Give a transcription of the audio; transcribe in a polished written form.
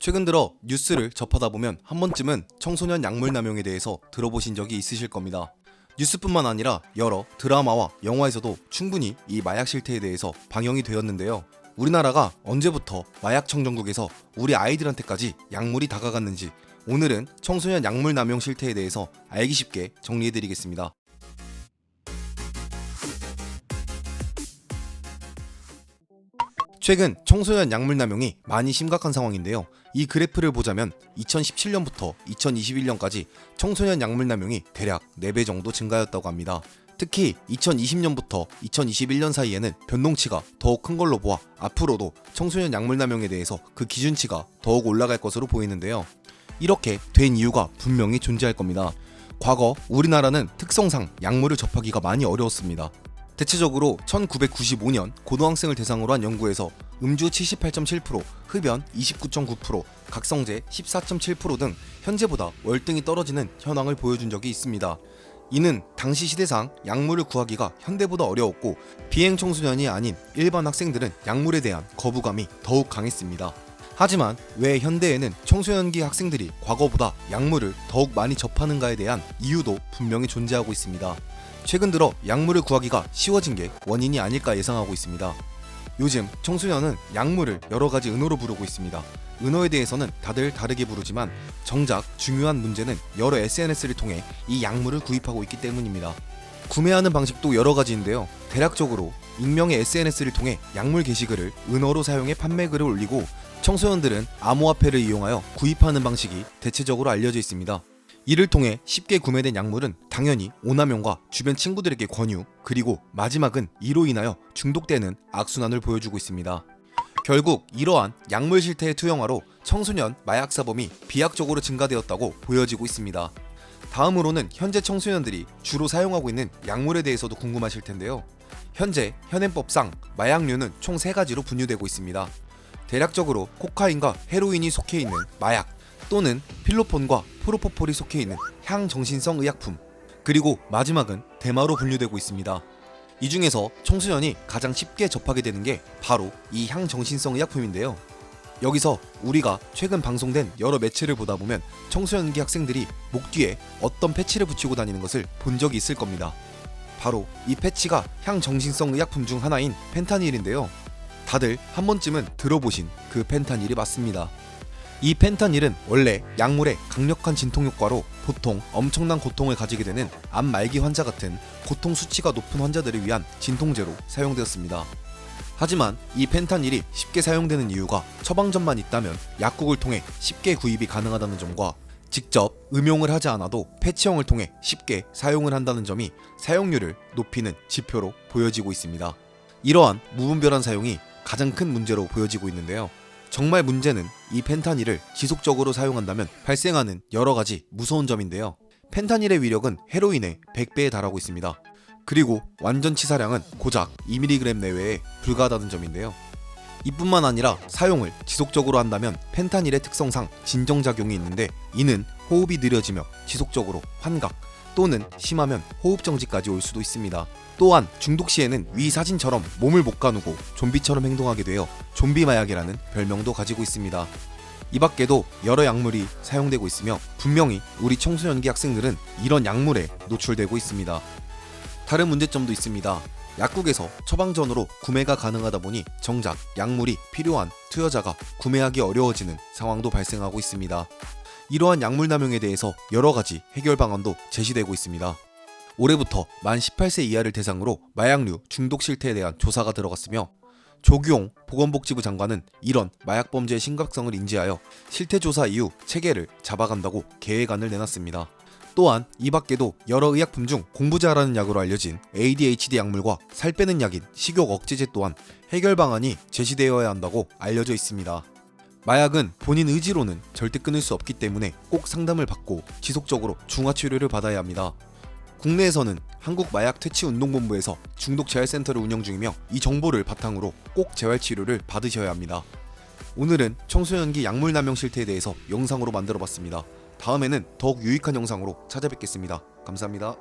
최근 들어 뉴스를 접하다 보면 한 번쯤은 청소년 약물 남용에 대해서 들어보신 적이 있으실 겁니다. 뉴스뿐만 아니라 여러 드라마와 영화에서도 충분히 이 마약 실태에 대해서 방영이 되었는데요. 우리나라가 언제부터 마약 청정국에서 우리 아이들한테까지 약물이 다가갔는지 오늘은 청소년 약물 남용 실태에 대해서 알기 쉽게 정리해드리겠습니다. 최근 청소년 약물 남용이 많이 심각한 상황인데요. 이 그래프를 보자면 2017년부터 2021년까지 청소년 약물 남용이 대략 4배 정도 증가했다고 합니다. 특히 2020년부터 2021년 사이에는 변동치가 더욱 큰 걸로 보아 앞으로도 청소년 약물 남용에 대해서 그 기준치가 더욱 올라갈 것으로 보이는데요. 이렇게 된 이유가 분명히 존재할 겁니다. 과거 우리나라는 특성상 약물을 접하기가 많이 어려웠습니다. 대체적으로 1995년 고등학생을 대상으로 한 연구에서 음주 78.7%, 흡연 29.9%, 각성제 14.7% 등 현재보다 월등히 떨어지는 현황을 보여준 적이 있습니다. 이는 당시 시대상 약물을 구하기가 현대보다 어려웠고 비행 청소년이 아닌 일반 학생들은 약물에 대한 거부감이 더욱 강했습니다. 하지만 왜 현대에는 청소년기 학생들이 과거보다 약물을 더욱 많이 접하는가에 대한 이유도 분명히 존재하고 있습니다. 최근 들어 약물을 구하기가 쉬워진 게 원인이 아닐까 예상하고 있습니다. 요즘 청소년은 약물을 여러 가지 은어로 부르고 있습니다. 은어에 대해서는 다들 다르게 부르지만 정작 중요한 문제는 여러 SNS를 통해 이 약물을 구입하고 있기 때문입니다. 구매하는 방식도 여러 가지인데요. 대략적으로 익명의 SNS를 통해 약물 게시글을 은어로 사용해 판매글을 올리고 청소년들은 암호화폐를 이용하여 구입하는 방식이 대체적으로 알려져 있습니다. 이를 통해 쉽게 구매된 약물은 당연히 오남용과 주변 친구들에게 권유, 그리고 마지막은 이로 인하여 중독되는 악순환을 보여주고 있습니다. 결국 이러한 약물 실태의 투영화로 청소년 마약 사범이 비약적으로 증가되었다고 보여지고 있습니다. 다음으로는 현재 청소년들이 주로 사용하고 있는 약물에 대해서도 궁금하실 텐데요. 현재 현행법상 마약류는 총 3가지로 분류되고 있습니다. 대략적으로 코카인과 헤로인이 속해 있는 마약, 또는 필로폰과 프로포폴이 속해 있는 향정신성 의약품, 그리고 마지막은 대마로 분류되고 있습니다. 이 중에서 청소년이 가장 쉽게 접하게 되는 게 바로 이 향정신성 의약품인데요. 여기서 우리가 최근 방송된 여러 매체를 보다 보면 청소년기 학생들이 목 뒤에 어떤 패치를 붙이고 다니는 것을 본 적이 있을 겁니다. 바로 이 패치가 향정신성 의약품 중 하나인 펜타닐인데요. 다들 한 번쯤은 들어보신 그 펜타닐이 맞습니다. 이 펜타닐은 원래 약물의 강력한 진통 효과로 보통 엄청난 고통을 가지게 되는 암 말기 환자 같은 고통 수치가 높은 환자들을 위한 진통제로 사용되었습니다. 하지만 이 펜타닐이 쉽게 사용되는 이유가 처방전만 있다면 약국을 통해 쉽게 구입이 가능하다는 점과 직접 음용을 하지 않아도 패치형을 통해 쉽게 사용을 한다는 점이 사용률을 높이는 지표로 보여지고 있습니다. 이러한 무분별한 사용이 가장 큰 문제로 보여지고 있는데요. 정말 문제는 이 펜타닐을 지속적으로 사용한다면 발생하는 여러 가지 무서운 점인데요. 펜타닐의 위력은 헤로인의 100배에 달하고 있습니다. 그리고 완전 치사량은 고작 2mg 내외에 불과하다는 점인데요. 이뿐만 아니라 사용을 지속적으로 한다면 펜타닐의 특성상 진정작용이 있는데 이는 호흡이 느려지며 지속적으로 환각 또는 심하면 호흡정지까지 올 수도 있습니다. 또한 중독 시에는 위 사진처럼 몸을 못 가누고 좀비처럼 행동하게 되어 좀비 마약이라는 별명도 가지고 있습니다. 이 밖에도 여러 약물이 사용되고 있으며 분명히 우리 청소년기 학생들은 이런 약물에 노출되고 있습니다. 다른 문제점도 있습니다. 약국에서 처방전으로 구매가 가능하다 보니 정작 약물이 필요한 투여자가 구매하기 어려워지는 상황도 발생하고 있습니다. 이러한 약물 남용에 대해서 여러 가지 해결 방안도 제시되고 있습니다. 올해부터 만 18세 이하를 대상으로 마약류 중독 실태에 대한 조사가 들어갔으며 조규용 보건복지부 장관은 이런 마약 범죄의 심각성을 인지하여 실태 조사 이후 체계를 잡아간다고 계획안을 내놨습니다. 또한 이 밖에도 여러 의약품 중 공부자라는 약으로 알려진 ADHD 약물과 살 빼는 약인 식욕 억제제 또한 해결 방안이 제시되어야 한다고 알려져 있습니다. 마약은 본인 의지로는 절대 끊을 수 없기 때문에 꼭 상담을 받고 지속적으로 중화치료를 받아야 합니다. 국내에서는 한국마약퇴치운동본부에서 중독재활센터를 운영 중이며 이 정보를 바탕으로 꼭 재활치료를 받으셔야 합니다. 오늘은 청소년기 약물 남용 실태에 대해서 영상으로 만들어봤습니다. 다음에는 더욱 유익한 영상으로 찾아뵙겠습니다. 감사합니다.